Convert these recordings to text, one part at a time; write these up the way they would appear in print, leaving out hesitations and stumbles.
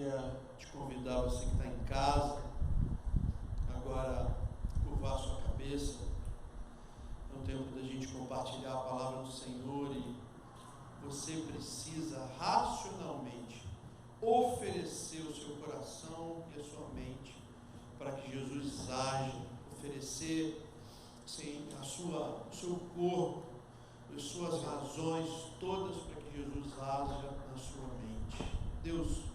queria te convidar, você que está em casa, agora curvar sua cabeça. É um tempo da gente compartilhar a palavra do Senhor e você precisa racionalmente oferecer o seu coração e a sua mente para que Jesus haja, oferecer o seu corpo, as suas razões todas para que Jesus haja na sua mente. Deus,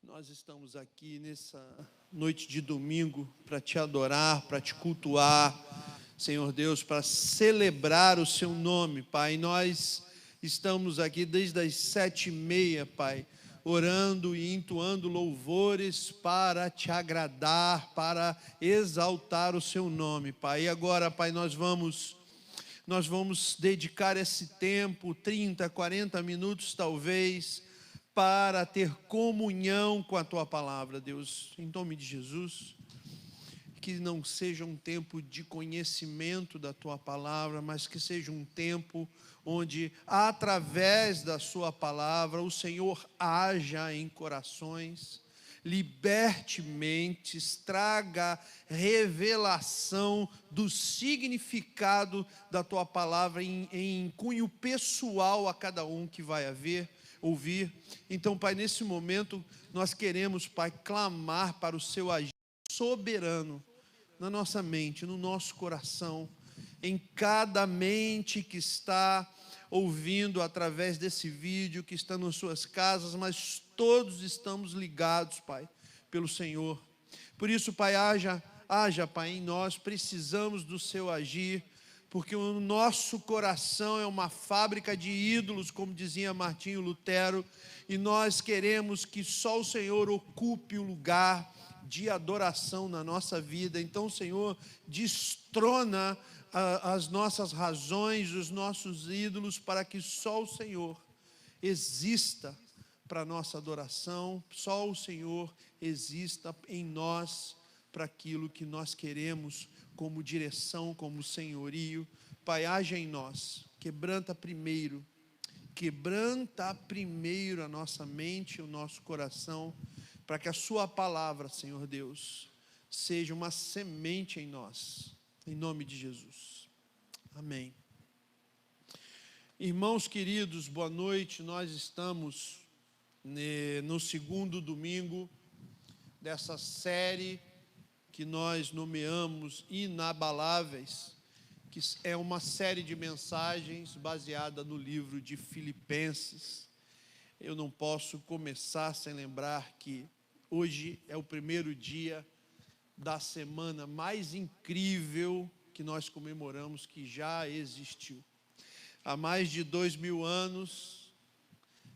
nós estamos aqui nessa noite de domingo para te adorar, para te cultuar, Senhor Deus, para celebrar o seu nome, Pai. Nós estamos aqui desde as 7h30, Pai, orando e entoando louvores para te agradar, para exaltar o seu nome, Pai. E agora, Pai, nós vamos dedicar esse tempo, 30, 40 minutos talvez, para ter comunhão com a Tua palavra, Deus. Em nome de Jesus, que não seja um tempo de conhecimento da Tua palavra, mas que seja um tempo onde, através da Sua palavra, o Senhor haja em corações, liberte mentes, traga revelação do significado da Tua palavra em cunho pessoal a cada um que vai ouvir. Então, Pai, nesse momento, nós queremos, Pai, clamar para o Seu agir soberano na nossa mente, no nosso coração, em cada mente que está ouvindo através desse vídeo, que está nas suas casas, mas todos estamos ligados, Pai, pelo Senhor. Por isso, Pai, haja, Pai, em nós, precisamos do Seu agir, porque o nosso coração é uma fábrica de ídolos, como dizia Martinho Lutero, e nós queremos que só o Senhor ocupe o lugar de adoração na nossa vida. Então, Senhor, destrona as nossas razões, os nossos ídolos, para que só o Senhor exista para a nossa adoração, só o Senhor exista em nós para aquilo que nós queremos como direção, como senhorio. Pai, haja em nós, quebranta primeiro a nossa mente, o nosso coração, para que a Sua palavra, Senhor Deus, seja uma semente em nós, em nome de Jesus. Amém. Irmãos queridos, boa noite. Nós estamos no segundo domingo dessa série que nós nomeamos Inabaláveis, que é uma série de mensagens baseada no livro de Filipenses. Eu não posso começar sem lembrar que hoje é o primeiro dia da semana mais incrível que nós comemoramos, que já existiu. Há mais de 2000 anos,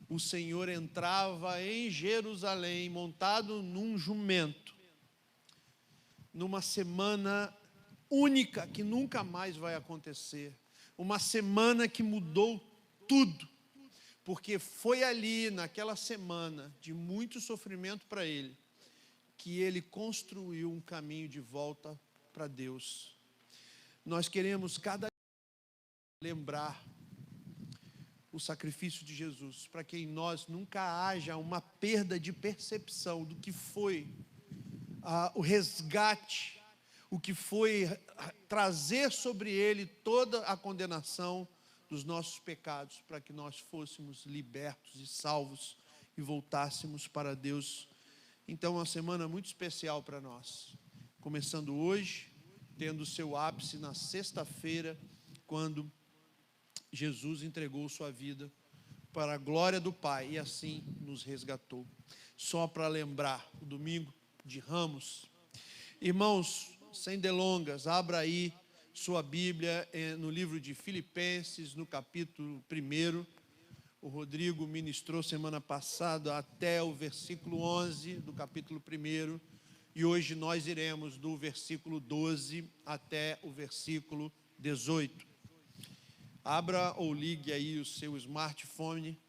o Senhor entrava em Jerusalém, montado num jumento, numa semana única, que nunca mais vai acontecer. Uma semana que mudou tudo. Porque foi ali, naquela semana de muito sofrimento para ele, que ele construiu um caminho de volta para Deus. Nós queremos cada dia lembrar o sacrifício de Jesus, para que em nós nunca haja uma perda de percepção do que foi o resgate, o que foi trazer sobre ele toda a condenação dos nossos pecados, para que nós fôssemos libertos e salvos e voltássemos para Deus. Então, uma semana muito especial para nós, começando hoje, tendo seu ápice na sexta-feira, quando Jesus entregou sua vida para a glória do Pai e assim nos resgatou. Só para lembrar, o domingo de Ramos. Irmãos, sem delongas, abra aí sua Bíblia no livro de Filipenses, no capítulo 1. O Rodrigo ministrou semana passada até o versículo 11 do capítulo 1. E hoje nós iremos do versículo 12 até o versículo 18. Abra ou ligue aí o seu smartphone,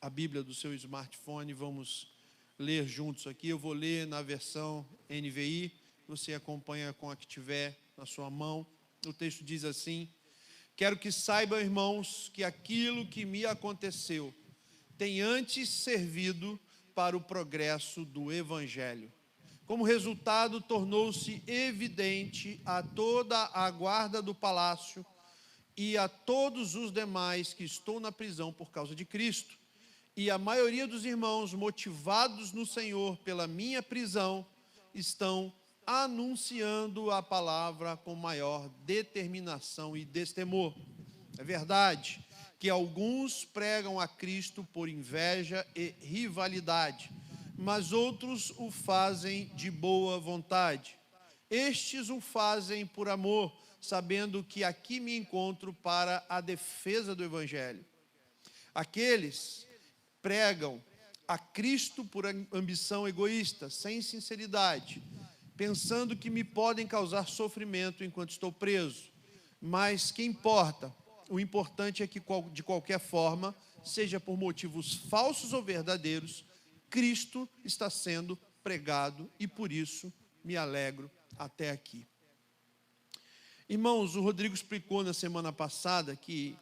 a Bíblia do seu smartphone, vamos ler juntos aqui. Eu vou ler na versão NVI, você acompanha com a que tiver na sua mão. O texto diz assim: quero que saibam, irmãos, que aquilo que me aconteceu tem antes servido para o progresso do Evangelho. Como resultado, tornou-se evidente a toda a guarda do palácio e a todos os demais que estou na prisão por causa de Cristo. E a maioria dos irmãos, motivados no Senhor pela minha prisão, estão anunciando a palavra com maior determinação e destemor. É verdade que alguns pregam a Cristo por inveja e rivalidade, mas outros o fazem de boa vontade. Estes o fazem por amor, sabendo que aqui me encontro para a defesa do Evangelho. Aqueles pregam a Cristo por ambição egoísta, sem sinceridade, pensando que me podem causar sofrimento enquanto estou preso. Mas que importa? O importante é que, de qualquer forma, seja por motivos falsos ou verdadeiros, Cristo está sendo pregado e por isso me alegro até aqui. Irmãos, o Rodrigo explicou na semana passada que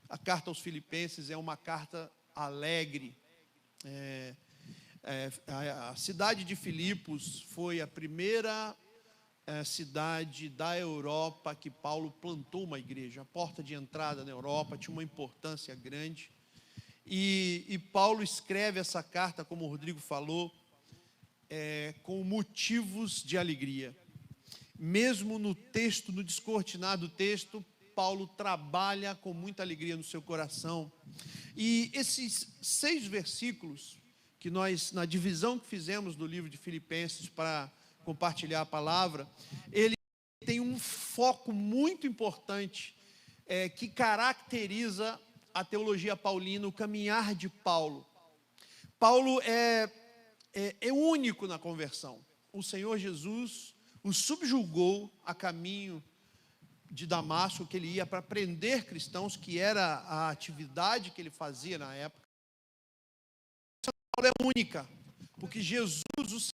a carta aos Filipenses é uma carta alegre. A cidade de Filipos foi a primeira cidade da Europa que Paulo plantou uma igreja. A porta de entrada na Europa tinha uma importância grande. E Paulo escreve essa carta, como o Rodrigo falou, com motivos de alegria. Mesmo no texto, no descortinado texto, Paulo trabalha com muita alegria no seu coração. E esses 6 versículos que nós, na divisão que fizemos do livro de Filipenses para compartilhar a palavra, ele tem um foco muito importante que caracteriza a teologia paulina, o caminhar de Paulo. Paulo é único na conversão. O Senhor Jesus o subjugou a caminho de Damasco, que ele ia para prender cristãos, que era a atividade que ele fazia na época. Paulo é única, porque Jesus, o Senhor,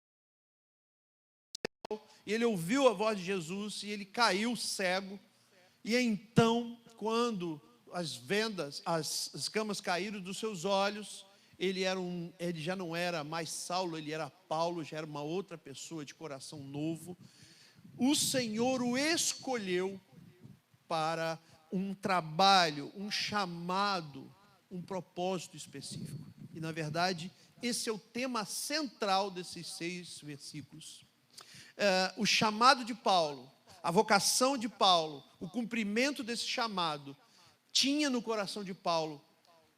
ele ouviu a voz de Jesus e ele caiu cego. E então, quando as vendas, as escamas caíram dos seus olhos, ele já não era mais Saulo, ele era Paulo, já era uma outra pessoa de coração novo. O Senhor o escolheu para um trabalho, um chamado, um propósito específico. E, na verdade, esse é o tema central desses 6 versículos. O chamado de Paulo, a vocação de Paulo, o cumprimento desse chamado, tinha no coração de Paulo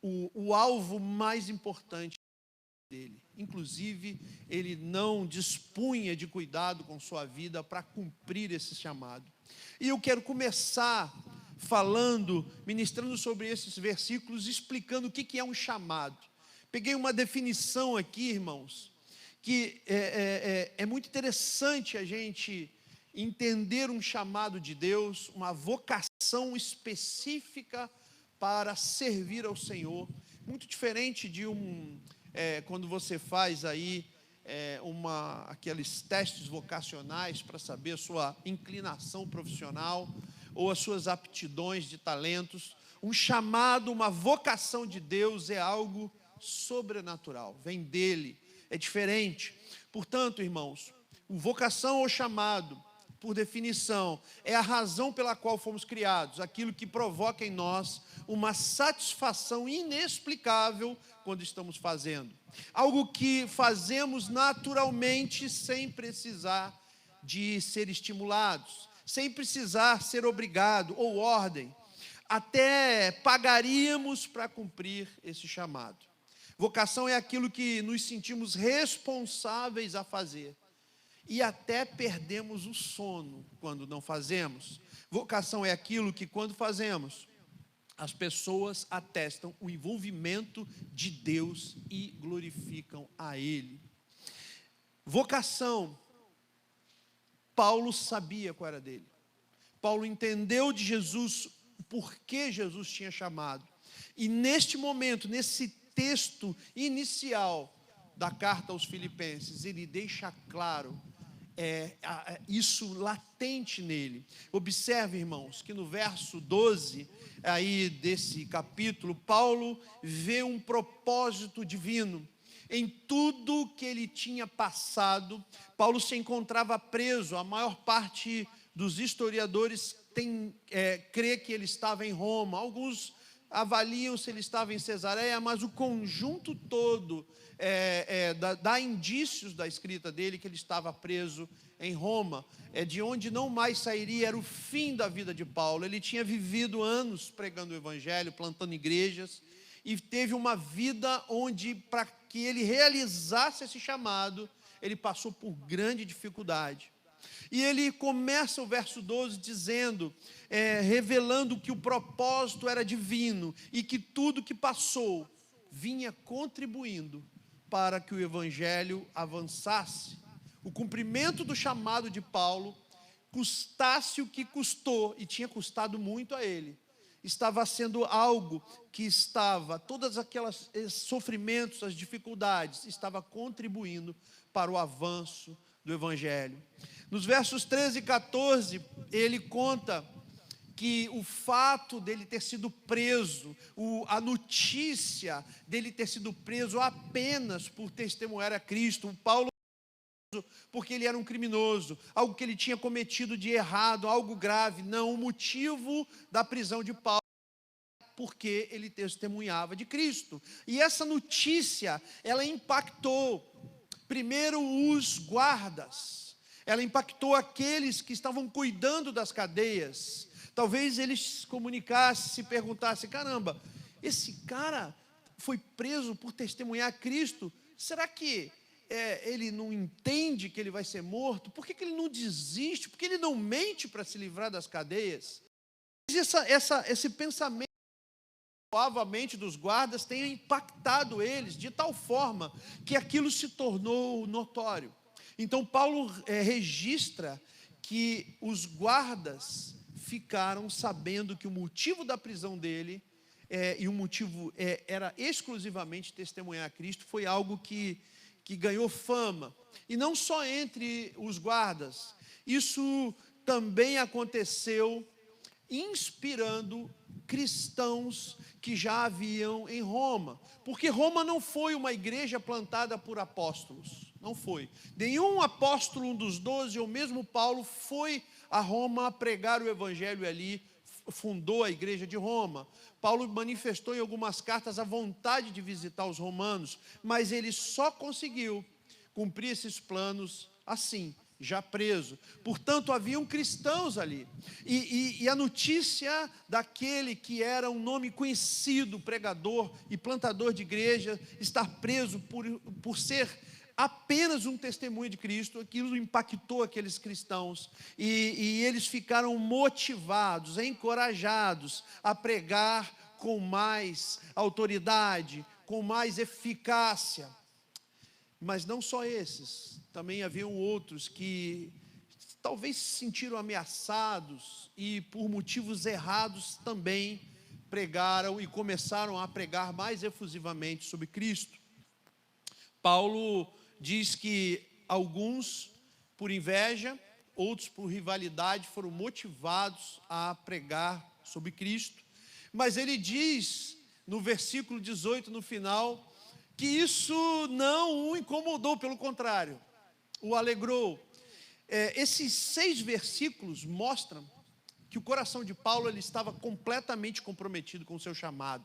o alvo mais importante dele. Inclusive, ele não dispunha de cuidado com sua vida para cumprir esse chamado. E eu quero começar ministrando sobre esses versículos, explicando o que é um chamado. Peguei uma definição aqui, irmãos, que é muito interessante a gente entender um chamado de Deus, uma vocação específica para servir ao Senhor. Muito diferente de quando você faz aí aqueles testes vocacionais para saber a sua inclinação profissional ou as suas aptidões de talentos. Um chamado, uma vocação de Deus é algo sobrenatural, vem dele, é diferente. Portanto, irmãos, vocação ou chamado, por definição, é a razão pela qual fomos criados, aquilo que provoca em nós uma satisfação inexplicável quando estamos fazendo. Algo que fazemos naturalmente, sem precisar de ser estimulados, sem precisar ser obrigado ou ordem. Até pagaríamos para cumprir esse chamado. Vocação é aquilo que nos sentimos responsáveis a fazer. E até perdemos o sono quando não fazemos. Vocação é aquilo que, quando fazemos, as pessoas atestam o envolvimento de Deus e glorificam a Ele. Vocação, Paulo sabia qual era dele. Paulo entendeu de Jesus o porquê Jesus tinha chamado. E neste momento, nesse texto inicial da carta aos Filipenses, ele deixa claro isso latente nele. Observe, irmãos, que no verso 12 aí desse capítulo, Paulo vê um propósito divino. Em tudo que ele tinha passado, Paulo se encontrava preso. A maior parte dos historiadores crê que ele estava em Roma. Alguns avaliam se ele estava em Cesareia, mas o conjunto todo dá indícios da escrita dele que ele estava preso em Roma, de onde não mais sairia. Era o fim da vida de Paulo. Ele tinha vivido anos pregando o evangelho, plantando igrejas, e teve uma vida onde, para que ele realizasse esse chamado, ele passou por grande dificuldade. E ele começa o verso 12 dizendo, revelando que o propósito era divino e que tudo que passou vinha contribuindo para que o evangelho avançasse. O cumprimento do chamado de Paulo, custasse o que custou, e tinha custado muito a ele, estava sendo algo que todos aqueles sofrimentos, as dificuldades, estava contribuindo para o avanço do evangelho. Nos versos 13 e 14, ele conta que o fato dele ter sido preso, a notícia dele ter sido preso apenas por testemunhar a Cristo, Paulo, porque ele era um criminoso, algo que ele tinha cometido de errado, algo grave. Não, o motivo da prisão de Paulo é porque ele testemunhava de Cristo. E essa notícia, ela impactou primeiro os guardas, ela impactou aqueles que estavam cuidando das cadeias. Talvez eles se comunicassem, se perguntassem, caramba, esse cara foi preso por testemunhar a Cristo, será que ele não entende que ele vai ser morto? Por que ele não desiste? Por que ele não mente para se livrar das cadeias? Esse pensamento provavelmente dos guardas tenha impactado eles de tal forma que aquilo se tornou notório. Então Paulo registra que os guardas ficaram sabendo que o motivo da prisão dele, e o motivo era exclusivamente testemunhar a Cristo, foi algo que ganhou fama. E não só entre os guardas, isso também aconteceu inspirando cristãos que já haviam em Roma, porque Roma não foi uma igreja plantada por apóstolos, não foi. Nenhum apóstolo, um dos 12, ou mesmo Paulo, foi a Roma pregar o evangelho ali, fundou a igreja de Roma. Paulo manifestou em algumas cartas a vontade de visitar os romanos, mas ele só conseguiu cumprir esses planos assim, já preso. Portanto, haviam cristãos ali. E a notícia daquele que era um nome conhecido, pregador e plantador de igreja, estar preso por ser apenas um testemunho de Cristo, aquilo impactou aqueles cristãos, e eles ficaram motivados, encorajados a pregar com mais autoridade, com mais eficácia. Mas não só esses, também haviam outros que talvez se sentiram ameaçados e por motivos errados também pregaram e começaram a pregar mais efusivamente sobre Cristo. Paulo diz que alguns por inveja, outros por rivalidade, foram motivados a pregar sobre Cristo. Mas ele diz no versículo 18, no final, que isso não o incomodou, pelo contrário, o alegrou. Esses 6 versículos mostram que o coração de Paulo ele estava completamente comprometido com o seu chamado.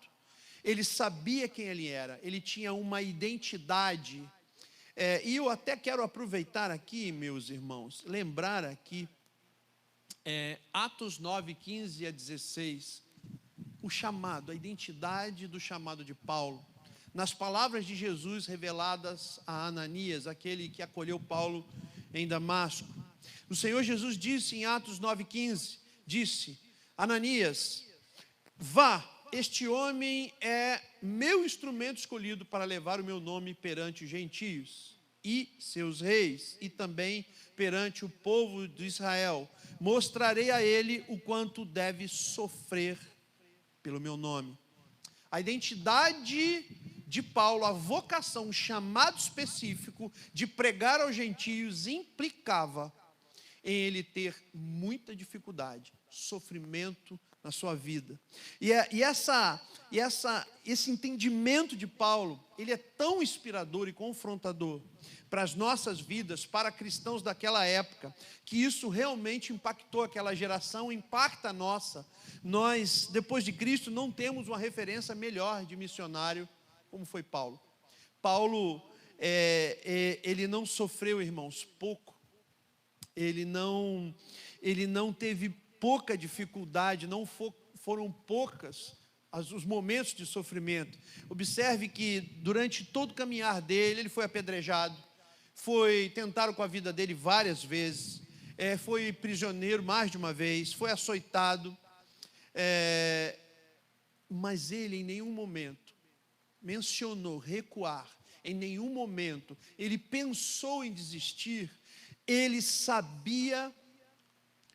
Ele sabia quem ele era, ele tinha uma identidade. E eu até quero aproveitar aqui, meus irmãos, lembrar aqui, Atos 9, 15 a 16, o chamado, a identidade do chamado de Paulo. Nas palavras de Jesus reveladas a Ananias, aquele que acolheu Paulo em Damasco. O Senhor Jesus disse em Atos 9,15, disse, Ananias, vá, este homem é meu instrumento escolhido para levar o meu nome perante os gentios e seus reis, e também perante o povo de Israel. Mostrarei a ele o quanto deve sofrer pelo meu nome. A identidade de Paulo, a vocação, um chamado específico de pregar aos gentios implicava em ele ter muita dificuldade, sofrimento na sua vida. Esse entendimento de Paulo, ele é tão inspirador e confrontador para as nossas vidas, para cristãos daquela época, que isso realmente impactou aquela geração, impacta a nossa. Nós, depois de Cristo, não temos uma referência melhor de missionário como foi Paulo. Paulo, ele não sofreu, irmãos, pouco. Ele não teve pouca dificuldade, não foram poucas os momentos de sofrimento. Observe que durante todo o caminhar dele, ele foi apedrejado, tentaram com a vida dele várias vezes, foi prisioneiro mais de uma vez, foi açoitado, mas ele em nenhum momento mencionou recuar, em nenhum momento ele pensou em desistir. Ele sabia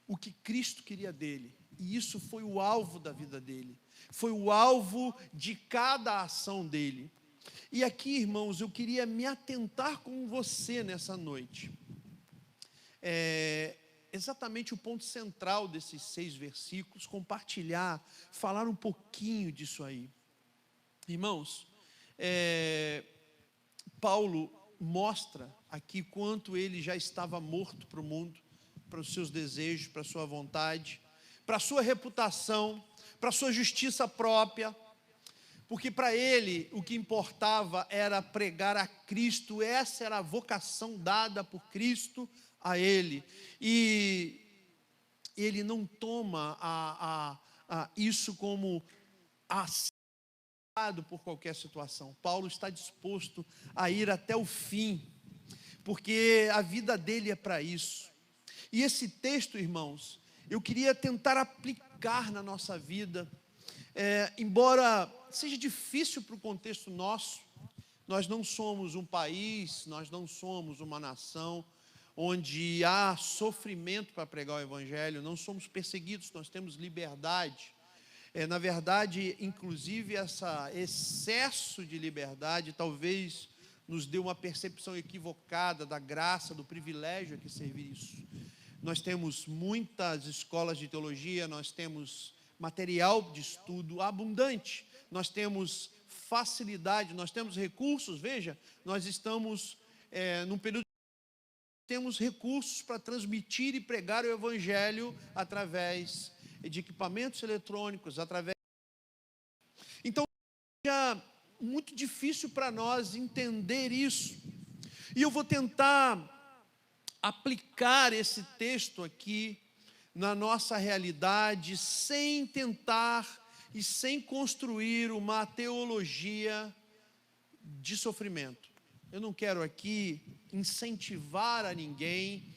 o que Cristo queria dele, e isso foi o alvo da vida dele, foi o alvo de cada ação dele. E aqui, irmãos, eu queria me atentar com você nessa noite, exatamente o ponto central desses 6 versículos, compartilhar, falar um pouquinho disso aí. Irmãos, Paulo mostra aqui quanto ele já estava morto para o mundo, para os seus desejos, para a sua vontade, para a sua reputação, para a sua justiça própria, porque para ele o que importava era pregar a Cristo. Essa era a vocação dada por Cristo a ele, e ele não toma isso como por qualquer situação. Paulo está disposto a ir até o fim, porque a vida dele é para isso. E esse texto, irmãos, eu queria tentar aplicar na nossa vida, embora seja difícil para o contexto nosso. Nós não somos um país, nós não somos uma nação onde há sofrimento para pregar o Evangelho, não somos perseguidos, nós temos liberdade. Na verdade, inclusive, esse excesso de liberdade talvez nos dê uma percepção equivocada da graça, do privilégio a que servir isso. Nós temos muitas escolas de teologia, nós temos material de estudo abundante, nós temos facilidade, nós temos recursos. Veja, nós estamos num período que temos recursos para transmitir e pregar o Evangelho através de equipamentos eletrônicos, Então, é muito difícil para nós entender isso. E eu vou tentar aplicar esse texto aqui na nossa realidade, sem tentar e sem construir uma teologia de sofrimento. Eu não quero aqui incentivar a ninguém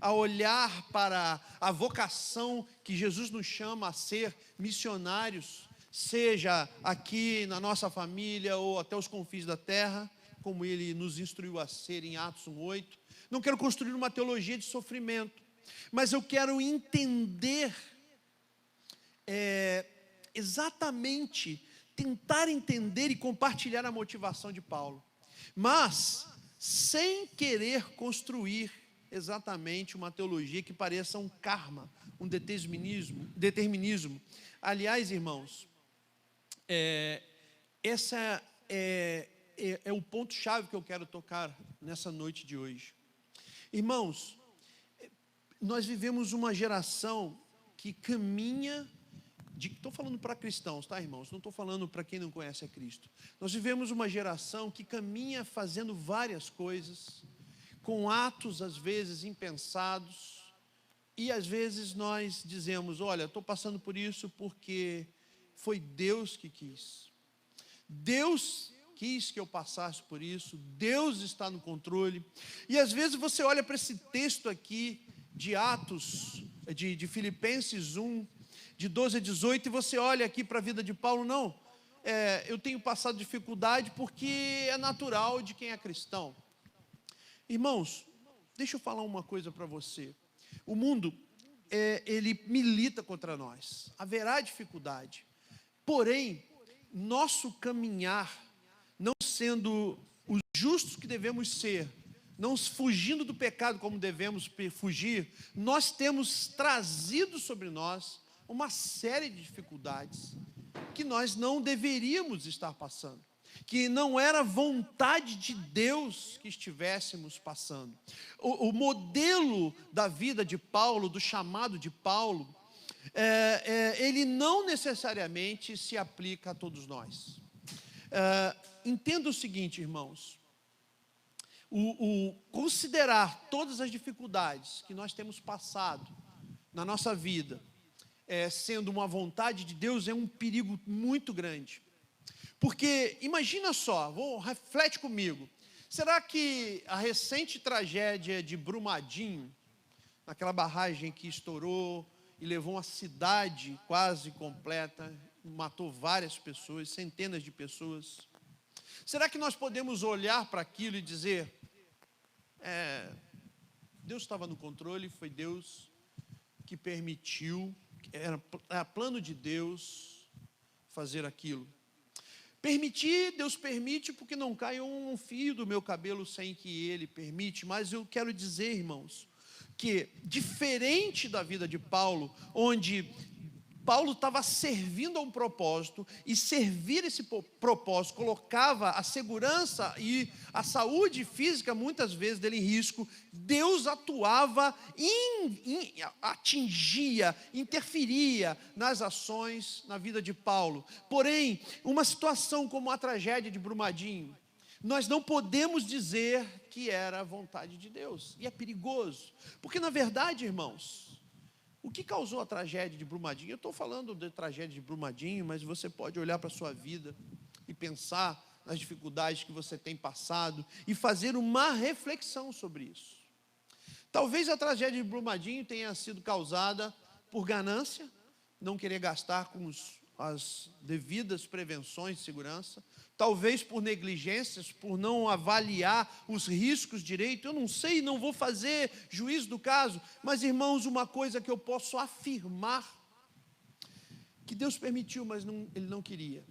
a olhar para a vocação que Jesus nos chama a ser missionários, seja aqui na nossa família ou até os confins da terra, como ele nos instruiu a ser em Atos 1:8. Não quero construir uma teologia de sofrimento, mas eu quero entender, exatamente, tentar entender e compartilhar a motivação de Paulo, mas sem querer construir exatamente uma teologia que pareça um karma, um determinismo. Aliás, irmãos, esse é o ponto-chave que eu quero tocar nessa noite de hoje. Irmãos, nós vivemos uma geração que caminha, estou falando para cristãos, tá, irmãos? Não estou falando para quem não conhece a Cristo. Nós vivemos uma geração que caminha fazendo várias coisas, com atos às vezes impensados, e às vezes nós dizemos: olha, estou passando por isso porque foi Deus que quis. Deus quis que eu passasse por isso, Deus está no controle. E às vezes você olha para esse texto aqui de Atos, de Filipenses 1, de 12 a 18, e você olha aqui para a vida de Paulo. Não, eu tenho passado dificuldade porque é natural de quem é cristão. Irmãos, deixa eu falar uma coisa para você. O mundo, ele milita contra nós. Haverá dificuldade. Porém, nosso caminhar, não sendo os justos que devemos ser, não fugindo do pecado como devemos fugir, nós temos trazido sobre nós uma série de dificuldades que nós não deveríamos estar passando, que não era vontade de Deus que estivéssemos passando. O modelo da vida de Paulo, do chamado de Paulo, ele não necessariamente se aplica a todos nós. Entenda o seguinte, irmãos, considerar todas as dificuldades que nós temos passado na nossa vida, sendo uma vontade de Deus, é um perigo muito grande. Porque, imagina só, reflete comigo, será que a recente tragédia de Brumadinho, naquela barragem que estourou e levou uma cidade quase completa, matou várias pessoas, centenas de pessoas, será que nós podemos olhar para aquilo e dizer, Deus estava no controle, foi Deus que permitiu, era plano de Deus fazer aquilo? Permitir, Deus permite, porque não cai um fio do meu cabelo sem que Ele permite. Mas eu quero dizer, irmãos, que diferente da vida de Paulo, onde Paulo estava servindo a um propósito, e servir esse propósito colocava a segurança e a saúde física, muitas vezes, dele em risco. Deus atuava, atingia, interferia nas ações, na vida de Paulo. Porém, uma situação como a tragédia de Brumadinho, nós não podemos dizer que era a vontade de Deus, e é perigoso, porque na verdade, irmãos, o que causou a tragédia de Brumadinho? Eu estou falando da tragédia de Brumadinho, mas você pode olhar para a sua vida e pensar nas dificuldades que você tem passado e fazer uma reflexão sobre isso. Talvez a tragédia de Brumadinho tenha sido causada por ganância, não querer gastar com as devidas prevenções de segurança, talvez por negligências, por não avaliar os riscos direito. Eu não sei, não vou fazer juízo do caso, mas, irmãos, uma coisa que eu posso afirmar, que Deus permitiu, mas Ele não queria.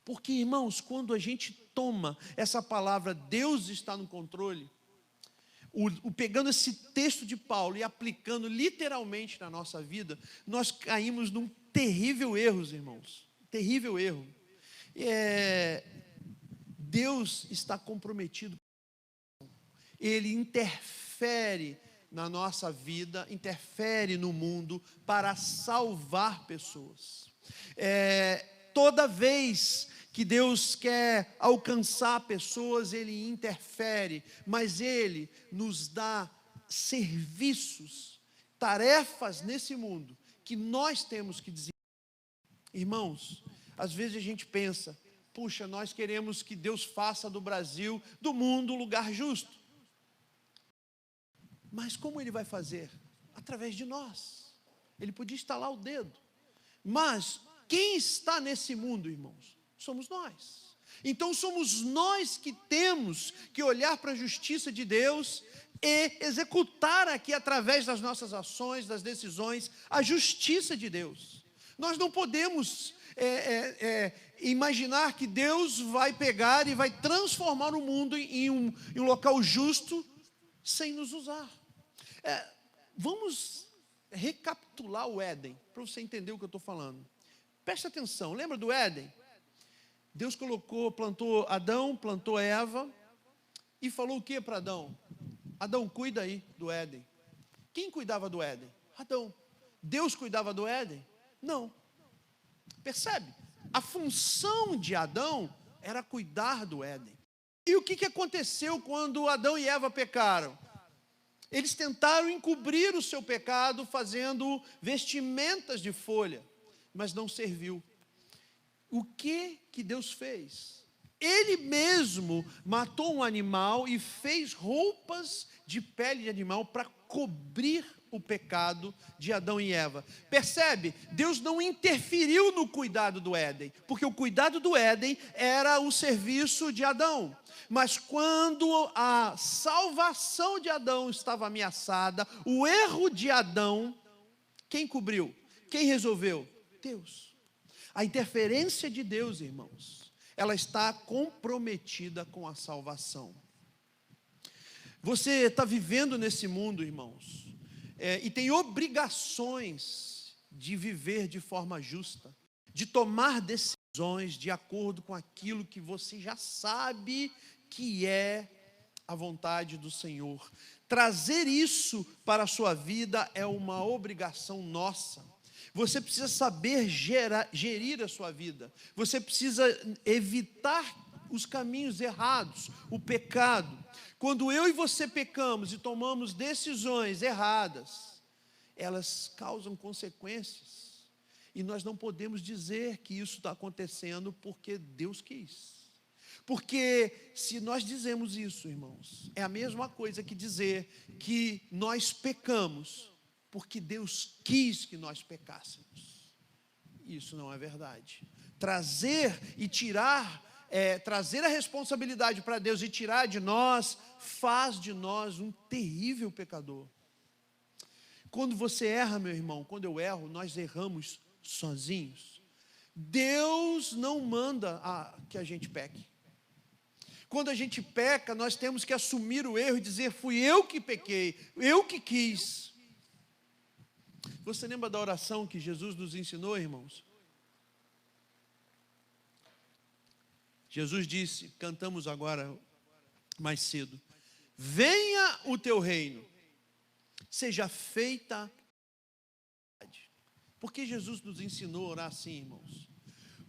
Porque, irmãos, quando a gente toma essa palavra, Deus está no controle, pegando esse texto de Paulo e aplicando literalmente na nossa vida, nós caímos num terrível erro, irmãos, terrível erro. Deus está comprometido, Ele interfere na nossa vida, interfere no mundo para salvar pessoas. Toda vez que Deus quer alcançar pessoas, Ele interfere, mas Ele nos dá serviços, tarefas nesse mundo, que nós temos que desenvolver. Irmãos, às vezes a gente pensa, puxa, nós queremos que Deus faça do Brasil, do mundo, um lugar justo. Mas como Ele vai fazer? Através de nós. Ele podia estalar o dedo. Mas quem está nesse mundo, irmãos? Somos nós. Então somos nós que temos que olhar para a justiça de Deus e executar aqui, através das nossas ações, das decisões, a justiça de Deus. Nós não podemos imaginar que Deus vai pegar e vai transformar o mundo em um local justo sem nos usar. Vamos recapitular o Éden, para você entender o que eu estou falando. Preste atenção, lembra do Éden? Deus plantou Adão, plantou Eva, e falou o que para Adão? Adão, cuida aí do Éden. Quem cuidava do Éden? Adão. Deus cuidava do Éden? Não. Percebe? A função de Adão era cuidar do Éden. E o que aconteceu quando Adão e Eva pecaram? Eles tentaram encobrir o seu pecado fazendo vestimentas de folha, mas não serviu. O que Deus fez? Ele mesmo matou um animal e fez roupas de pele de animal para cobrir o pecado de Adão e Eva. Percebe? Deus não interferiu no cuidado do Éden, porque o cuidado do Éden era o serviço de Adão. Mas quando a salvação de Adão estava ameaçada, o erro de Adão, quem cobriu? Quem resolveu? Deus. A interferência de Deus, irmãos, ela está comprometida com a salvação. Você está vivendo nesse mundo, irmãos, e tem obrigações de viver de forma justa, de tomar decisões de acordo com aquilo que você já sabe que é a vontade do Senhor. Trazer isso para a sua vida é uma obrigação nossa. Você precisa saber gerir a sua vida. Você precisa evitar os caminhos errados, o pecado. Quando eu e você pecamos e tomamos decisões erradas, elas causam consequências. E nós não podemos dizer que isso está acontecendo porque Deus quis. Porque se nós dizemos isso, irmãos, é a mesma coisa que dizer que nós pecamos porque Deus quis que nós pecássemos. Isso não é verdade. Trazer a responsabilidade para Deus e tirar de nós, faz de nós um terrível pecador. Quando você erra, meu irmão, quando eu erro, nós erramos sozinhos. Deus não manda que a gente peque. Quando a gente peca, nós temos que assumir o erro e dizer, fui eu que pequei, eu que quis. Você lembra da oração que Jesus nos ensinou, irmãos? Jesus disse, cantamos agora mais cedo, venha o teu reino, seja feita a vontade. Por que Jesus nos ensinou a orar assim, irmãos?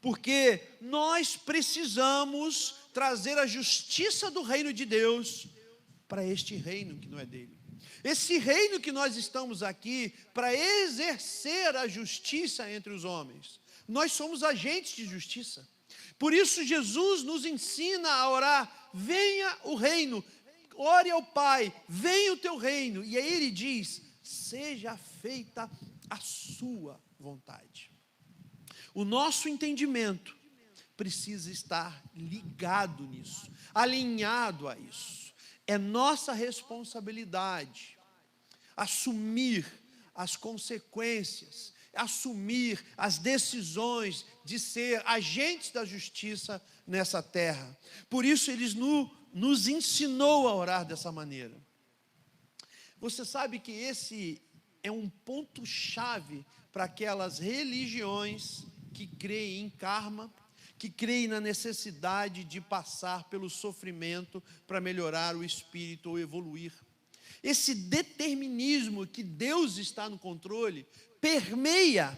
Porque nós precisamos trazer a justiça do reino de Deus para este reino que não é dele. Esse reino que nós estamos aqui para exercer a justiça entre os homens. Nós somos agentes de justiça. Por isso Jesus nos ensina a orar, venha o reino, ore ao Pai, venha o teu reino. E aí ele diz, seja feita a sua vontade. O nosso entendimento precisa estar ligado nisso, alinhado a isso. É nossa responsabilidade assumir as consequências, assumir as decisões de ser agentes da justiça nessa terra. Por isso ele nos ensinou a orar dessa maneira. Você sabe que esse é um ponto-chave para aquelas religiões que creem em karma, que creem na necessidade de passar pelo sofrimento para melhorar o espírito ou evoluir. Esse determinismo que Deus está no controle permeia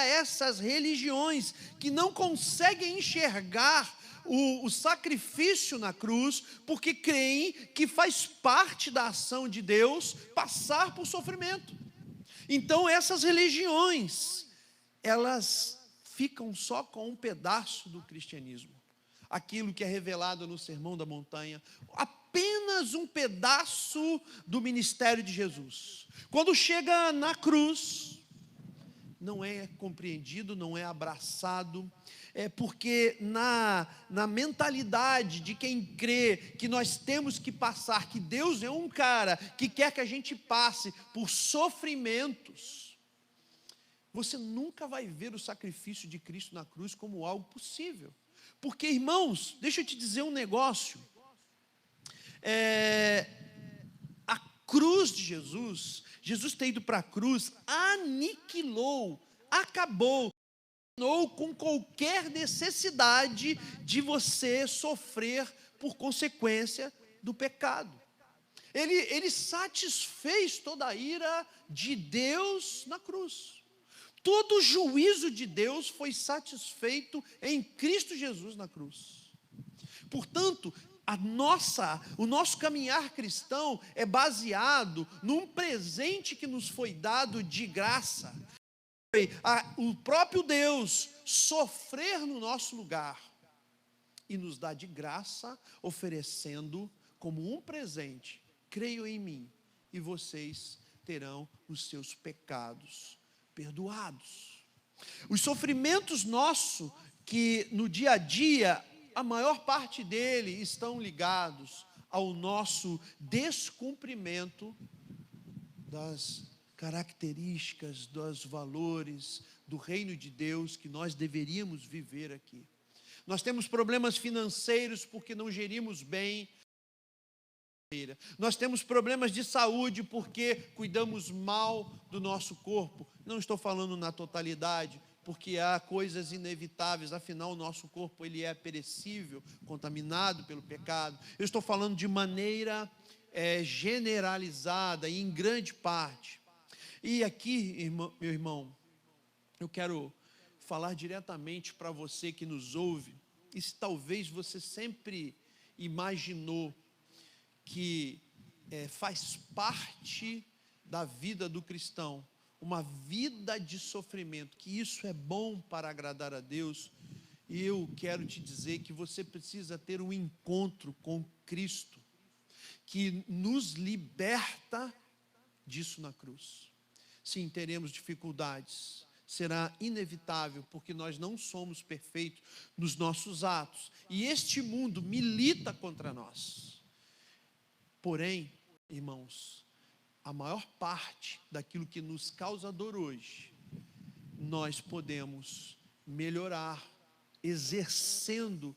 essas religiões que não conseguem enxergar o sacrifício na cruz, porque creem que faz parte da ação de Deus passar por sofrimento. Então essas religiões, elas ficam só com um pedaço do cristianismo, aquilo que é revelado no Sermão da Montanha, apenas um pedaço do ministério de Jesus. Quando chega na cruz, não é compreendido, não é abraçado, porque na mentalidade de quem crê que nós temos que passar, que Deus é um cara que quer que a gente passe por sofrimentos, você nunca vai ver o sacrifício de Cristo na cruz como algo possível. Porque, irmãos, deixa eu te dizer um negócio. A cruz de Jesus ter ido para a cruz, aniquilou, acabou com qualquer necessidade de você sofrer por consequência do pecado. Ele satisfez toda a ira de Deus na cruz. Todo o juízo de Deus foi satisfeito em Cristo Jesus na cruz. Portanto, o nosso caminhar cristão é baseado num presente que nos foi dado de graça. O próprio Deus sofrer no nosso lugar e nos dá de graça, oferecendo como um presente, creio em mim e vocês terão os seus pecados perdoados. Os sofrimentos nossos, que no dia a dia, a maior parte dele estão ligados ao nosso descumprimento das características, dos valores do reino de Deus que nós deveríamos viver aqui. Nós temos problemas financeiros porque não gerimos bem Nós temos problemas de saúde porque cuidamos mal do nosso corpo. Não estou falando na totalidade, porque há coisas inevitáveis, afinal o nosso corpo ele é perecível, contaminado pelo pecado. Eu estou falando de maneira generalizada e em grande parte. E aqui, meu irmão, eu quero falar diretamente para você que nos ouve, e se talvez você sempre imaginou que faz parte da vida do cristão, uma vida de sofrimento, que isso é bom para agradar a Deus, e eu quero te dizer que você precisa ter um encontro com Cristo, que nos liberta disso na cruz. Sim, teremos dificuldades, será inevitável, porque nós não somos perfeitos nos nossos atos, e este mundo milita contra nós. Porém, irmãos, a maior parte daquilo que nos causa dor hoje, nós podemos melhorar, exercendo,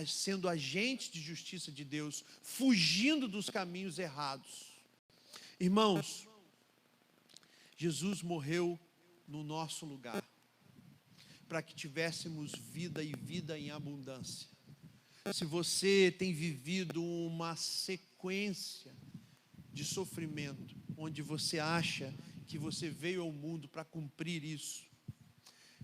sendo agentes de justiça de Deus, fugindo dos caminhos errados. Irmãos, Jesus morreu no nosso lugar, para que tivéssemos vida e vida em abundância. Se você tem vivido uma sequência de sofrimento, onde você acha que você veio ao mundo para cumprir isso,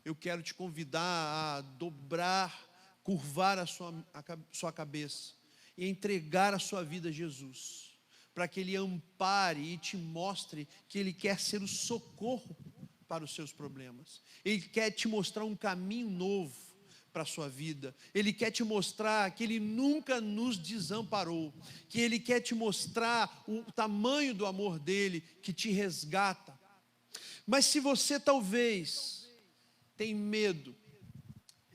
eu quero te convidar a dobrar, curvar a sua cabeça e entregar a sua vida a Jesus, para que Ele ampare e te mostre que Ele quer ser o socorro para os seus problemas. Ele quer te mostrar um caminho novo para a sua vida. Ele quer te mostrar que Ele nunca nos desamparou, que Ele quer te mostrar o tamanho do amor dEle, que te resgata. Mas se você talvez tem medo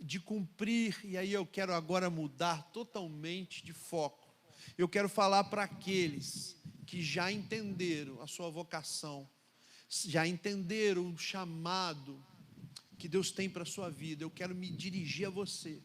de cumprir, e aí eu quero agora mudar totalmente de foco, eu quero falar para aqueles que já entenderam a sua vocação, já entenderam o chamado que Deus tem para a sua vida. Eu quero me dirigir a você,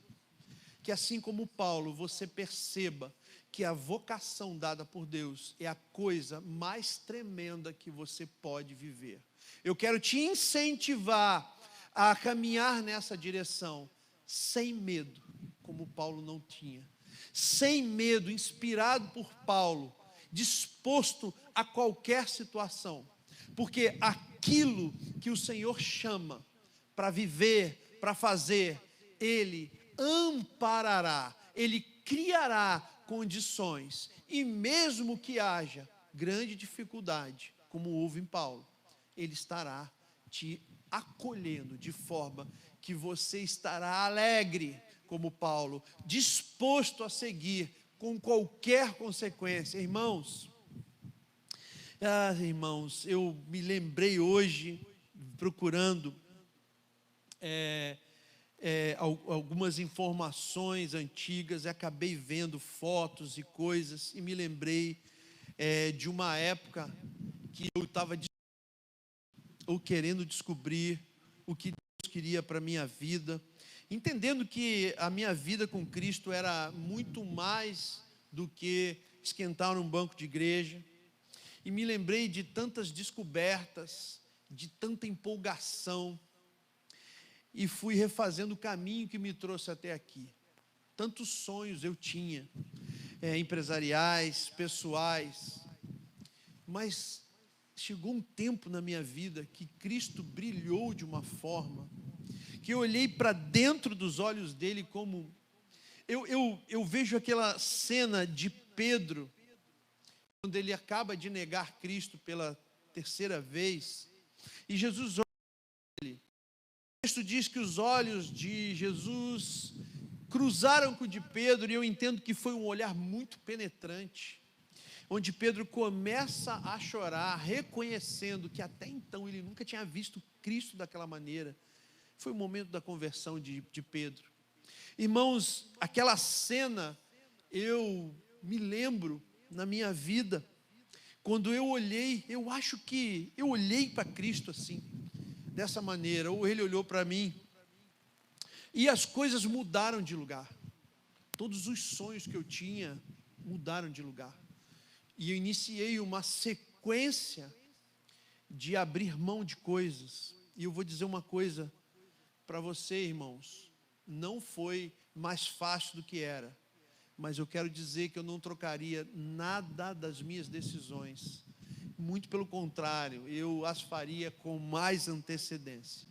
que assim como Paulo, você perceba que a vocação dada por Deus é a coisa mais tremenda que você pode viver. Eu quero te incentivar a caminhar nessa direção, sem medo, como Paulo não tinha, sem medo, inspirado por Paulo, disposto a qualquer situação, porque aquilo que o Senhor chama para viver, para fazer, Ele amparará, Ele criará condições, e mesmo que haja grande dificuldade, como houve em Paulo, Ele estará te acolhendo de forma que você estará alegre, como Paulo, disposto a seguir com qualquer consequência. Irmãos, eu me lembrei hoje, procurando algumas informações antigas, e acabei vendo fotos e coisas, e me lembrei de uma época que eu estava querendo descobrir o que Deus queria para a minha vida, entendendo que a minha vida com Cristo era muito mais do que esquentar um banco de igreja, e me lembrei de tantas descobertas, de tanta empolgação, e fui refazendo o caminho que me trouxe até aqui. Tantos sonhos eu tinha, empresariais, pessoais, mas chegou um tempo na minha vida que Cristo brilhou de uma forma, que eu olhei para dentro dos olhos dele como... Eu vejo aquela cena de Pedro, quando ele acaba de negar Cristo pela terceira vez, e Jesus olha para ele. O texto diz que os olhos de Jesus cruzaram com o de Pedro, e eu entendo que foi um olhar muito penetrante, onde Pedro começa a chorar, reconhecendo que até então ele nunca tinha visto Cristo daquela maneira. Foi o momento da conversão de Pedro. Irmãos, aquela cena, eu me lembro na minha vida, quando eu olhei, eu acho que eu olhei para Cristo assim, dessa maneira, ou Ele olhou para mim, e as coisas mudaram de lugar. Todos os sonhos que eu tinha mudaram de lugar. E eu iniciei uma sequência de abrir mão de coisas. E eu vou dizer uma coisa para você, irmãos. Não foi mais fácil do que era. Mas eu quero dizer que eu não trocaria nada das minhas decisões. Muito pelo contrário, eu as faria com mais antecedência.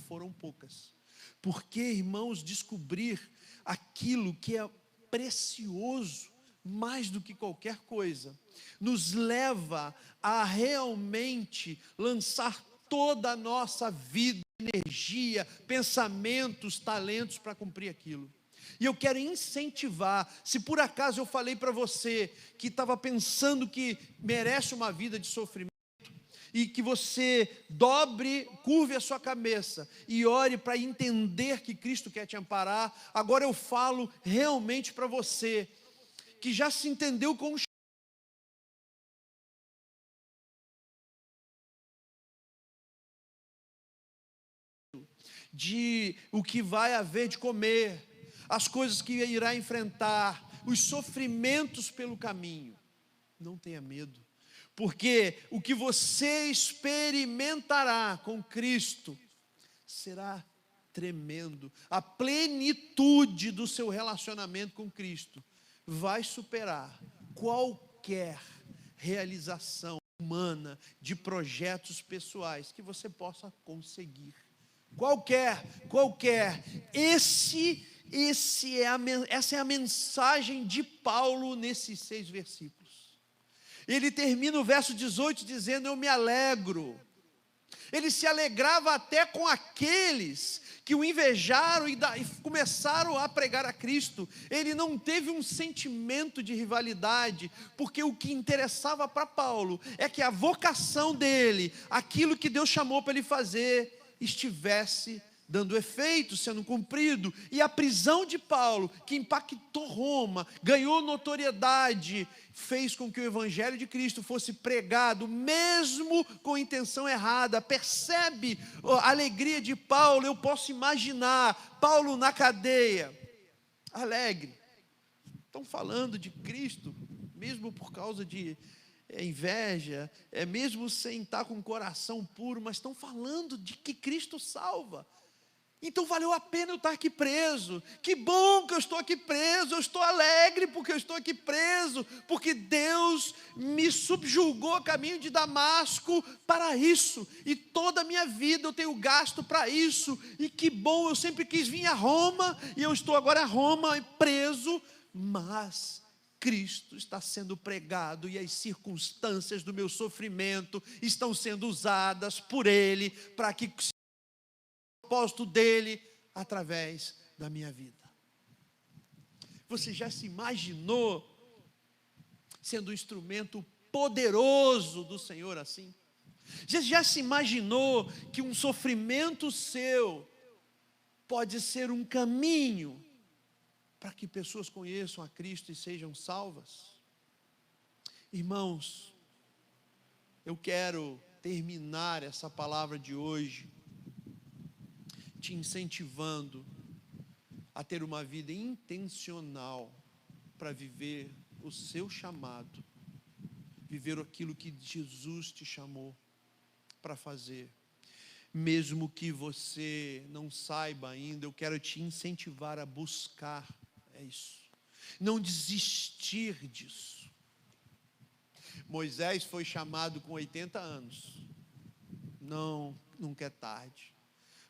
Foram poucas. Porque, irmãos, descobrir aquilo que é precioso, mais do que qualquer coisa, nos leva a realmente lançar toda a nossa vida, energia, pensamentos, talentos para cumprir aquilo. E eu quero incentivar, se por acaso eu falei para você que estava pensando que merece uma vida de sofrimento, e que você curve a sua cabeça e ore para entender que Cristo quer te amparar. Agora eu falo realmente para você, que já se entendeu com o de o que vai haver de comer, as coisas que irá enfrentar, os sofrimentos pelo caminho. Não tenha medo, porque o que você experimentará com Cristo será tremendo. A plenitude do seu relacionamento com Cristo vai superar qualquer realização humana de projetos pessoais que você possa conseguir. Qualquer. Essa é a mensagem de Paulo nesses 6 versículos. Ele termina o verso 18 dizendo: eu me alegro. Ele se alegrava até com aqueles que o invejaram e começaram a pregar a Cristo. Ele não teve um sentimento de rivalidade, porque o que interessava para Paulo é que a vocação dele, aquilo que Deus chamou para ele fazer, estivesse dando efeito, sendo cumprido. E a prisão de Paulo, que impactou Roma, ganhou notoriedade, fez com que o Evangelho de Cristo fosse pregado, mesmo com intenção errada. Percebe a alegria de Paulo? Eu posso imaginar Paulo na cadeia, alegre. Estão falando de Cristo, mesmo por causa de inveja, mesmo sem estar com o coração puro, mas estão falando de que Cristo salva. Então valeu a pena eu estar aqui preso. Que bom que eu estou aqui preso. Eu estou alegre porque eu estou aqui preso, porque Deus me subjugou a caminho de Damasco para isso, e toda a minha vida eu tenho gasto para isso. E que bom, eu sempre quis vir a Roma, e eu estou agora a Roma preso, mas Cristo está sendo pregado, e as circunstâncias do meu sofrimento estão sendo usadas por Ele, para que o propósito dele através da minha vida. Você já se imaginou sendo um instrumento poderoso do Senhor assim? Você já se imaginou que um sofrimento seu pode ser um caminho para que pessoas conheçam a Cristo e sejam salvas? Irmãos, eu quero terminar essa palavra de hoje te incentivando a ter uma vida intencional para viver o seu chamado, viver aquilo que Jesus te chamou para fazer. Mesmo que você não saiba ainda, eu quero te incentivar a buscar isso, não desistir disso. Moisés foi chamado com 80 anos. Não, nunca é tarde.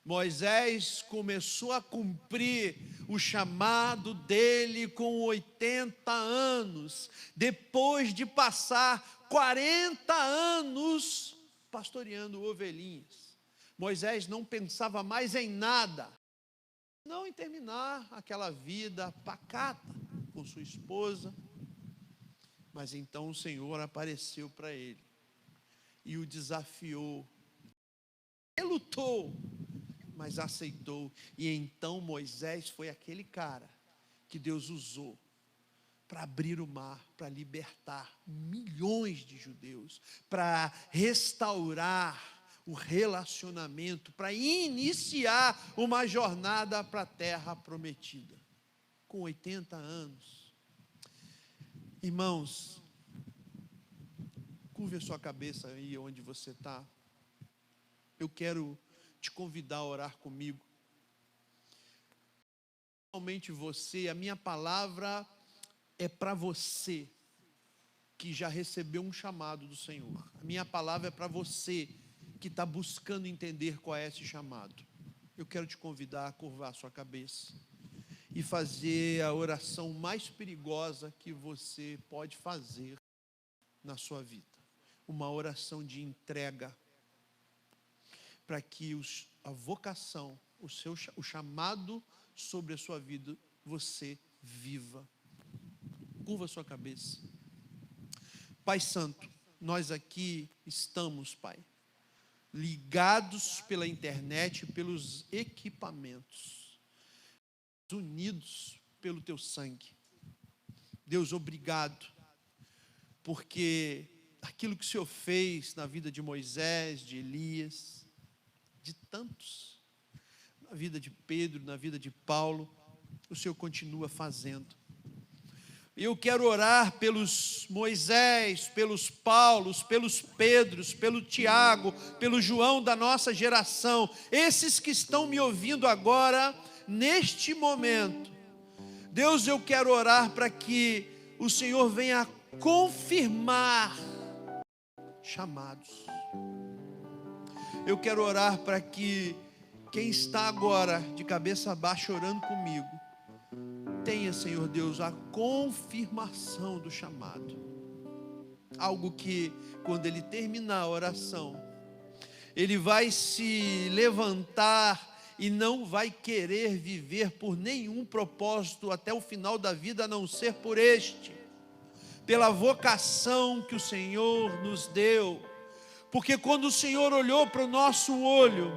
Moisés começou a cumprir o chamado dele com 80 anos, depois de passar 40 anos pastoreando ovelhinhas. Moisés não pensava mais em nada, não em terminar aquela vida pacata com sua esposa. Mas então o Senhor apareceu para ele e o desafiou. Ele lutou, mas aceitou. E então Moisés foi aquele cara que Deus usou para abrir o mar, para libertar milhões de judeus, para restaurar o relacionamento, para iniciar uma jornada para a terra prometida. com 80 anos. Irmãos, curve a sua cabeça aí onde você está. Eu quero te convidar a orar comigo. Principalmente você, a minha palavra é para você que já recebeu um chamado do Senhor. A minha palavra é para você que está buscando entender qual é esse chamado. Eu quero te convidar a curvar a sua cabeça e fazer a oração mais perigosa que você pode fazer na sua vida. Uma oração de entrega, para que a vocação, o chamado sobre a sua vida, você viva. Curva a sua cabeça. Pai Santo, nós aqui estamos, Pai, ligados pela internet, pelos equipamentos, unidos pelo Teu sangue. Deus, obrigado, porque aquilo que o Senhor fez na vida de Moisés, de Elias, de tantos, na vida de Pedro, na vida de Paulo, o Senhor continua fazendo. Eu quero orar pelos Moisés, pelos Paulos, pelos Pedros, pelo Tiago, pelo João da nossa geração, esses que estão me ouvindo agora, neste momento. Deus, eu quero orar para que o Senhor venha confirmar chamados. Eu quero orar para que quem está agora de cabeça baixa orando comigo, tenha, Senhor Deus, a confirmação do chamado. Algo que, quando ele terminar a oração, ele vai se levantar e não vai querer viver por nenhum propósito até o final da vida, a não ser por este, pela vocação que o Senhor nos deu. Porque quando o Senhor olhou para o nosso olho,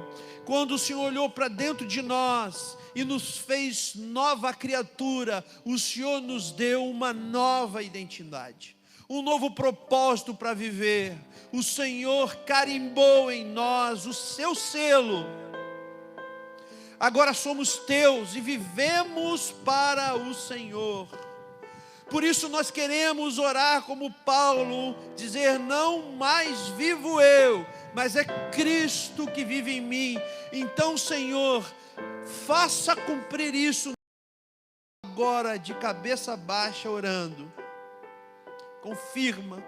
quando o Senhor olhou para dentro de nós e nos fez nova criatura, o Senhor nos deu uma nova identidade, um novo propósito para viver. O Senhor carimbou em nós o seu selo. Agora somos teus e vivemos para o Senhor. Por isso nós queremos orar como Paulo, dizer: não mais vivo eu, mas é Cristo que vive em mim. Então, Senhor, faça cumprir isso agora, de cabeça baixa, orando. Confirma,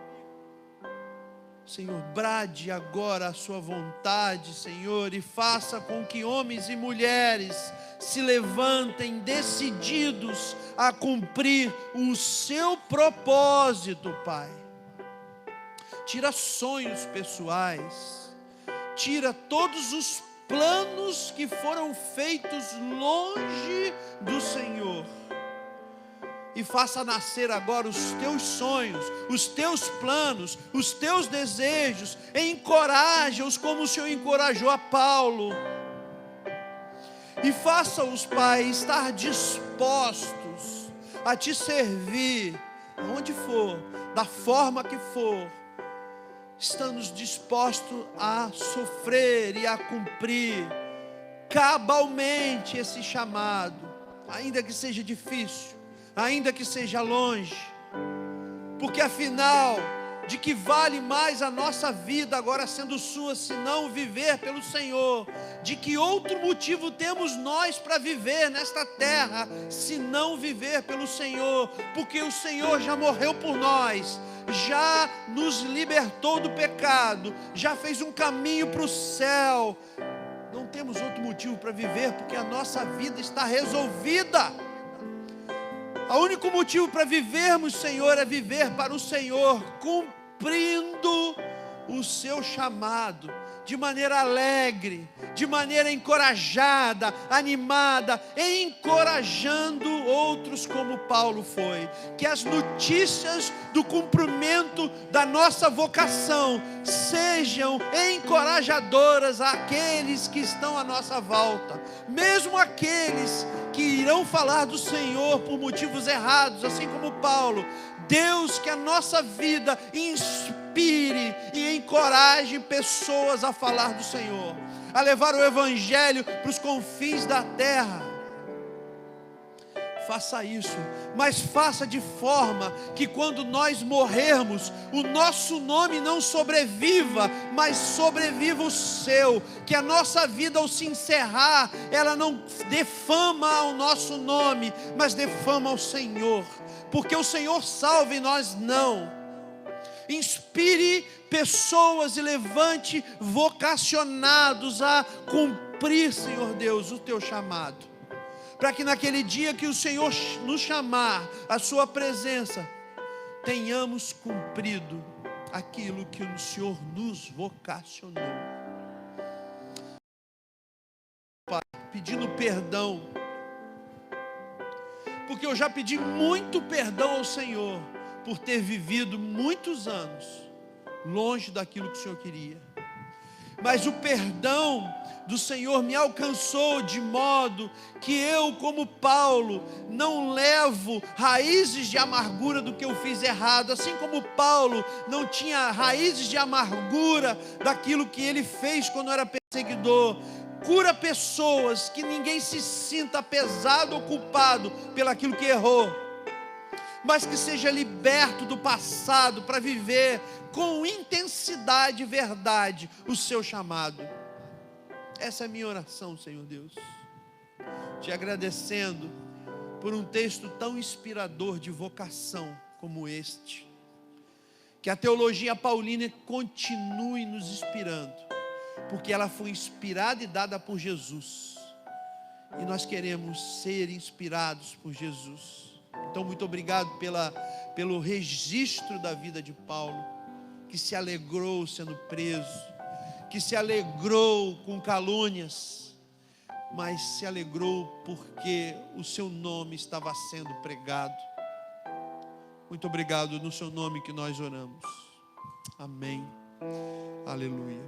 Senhor, brade agora a sua vontade, Senhor, e faça com que homens e mulheres se levantem decididos a cumprir o seu propósito, Pai. Tira sonhos pessoais, tira todos os planos que foram feitos longe do Senhor, e faça nascer agora os teus sonhos, os teus planos, os teus desejos. Encoraja-os como o Senhor encorajou a Paulo. E faça-os, Pai, estar dispostos a te servir, aonde for, da forma que for, estando dispostos a sofrer e a cumprir cabalmente esse chamado, ainda que seja difícil, ainda que seja longe, porque afinal, de que vale mais a nossa vida agora sendo sua, se não viver pelo Senhor? De que outro motivo temos nós para viver nesta terra, se não viver pelo Senhor? Porque o Senhor já morreu por nós, já nos libertou do pecado, já fez um caminho para o céu. Não temos outro motivo para viver, porque a nossa vida está resolvida. O único motivo para vivermos, Senhor, é viver para o Senhor, cumprindo o seu chamado, de maneira alegre, de maneira encorajada, animada, encorajando outros como Paulo foi. Que as notícias do cumprimento da nossa vocação sejam encorajadoras àqueles que estão à nossa volta, mesmo aqueles que irão falar do Senhor por motivos errados, assim como Paulo. Deus, que a nossa vida inspire e encoraje pessoas a falar do Senhor, a levar o Evangelho para os confins da terra. faça isso, mas faça de forma que quando nós morrermos, o nosso nome não sobreviva, mas sobreviva o seu, que a nossa vida ao se encerrar, ela não defama o nosso nome, mas defama o Senhor, porque o Senhor salva e nós não. Inspire pessoas e levante vocacionados a cumprir, Senhor Deus, o teu chamado, para que naquele dia que o Senhor nos chamar à sua presença, tenhamos cumprido aquilo que o Senhor nos vocacionou. Pai, pedindo perdão, porque eu já pedi muito perdão ao Senhor, por ter vivido muitos anos longe daquilo que o Senhor queria. Mas o perdão do Senhor me alcançou de modo que eu, como Paulo, não levo raízes de amargura do que eu fiz errado, assim como Paulo não tinha raízes de amargura daquilo que ele fez quando era perseguidor. Cura pessoas, que ninguém se sinta pesado ou culpado pelaquilo que errou, mas que seja liberto do passado para viver com intensidade e verdade o seu chamado. Essa é a minha oração, Senhor Deus, te agradecendo por um texto tão inspirador de vocação como este. Que a teologia paulina continue nos inspirando, porque ela foi inspirada e dada por Jesus, e nós queremos ser inspirados por Jesus. Então, muito obrigado pelo registro da vida de Paulo, que se alegrou sendo preso, que se alegrou com calúnias, mas se alegrou porque o seu nome estava sendo pregado. Muito obrigado, no seu nome que nós oramos. Amém. Aleluia.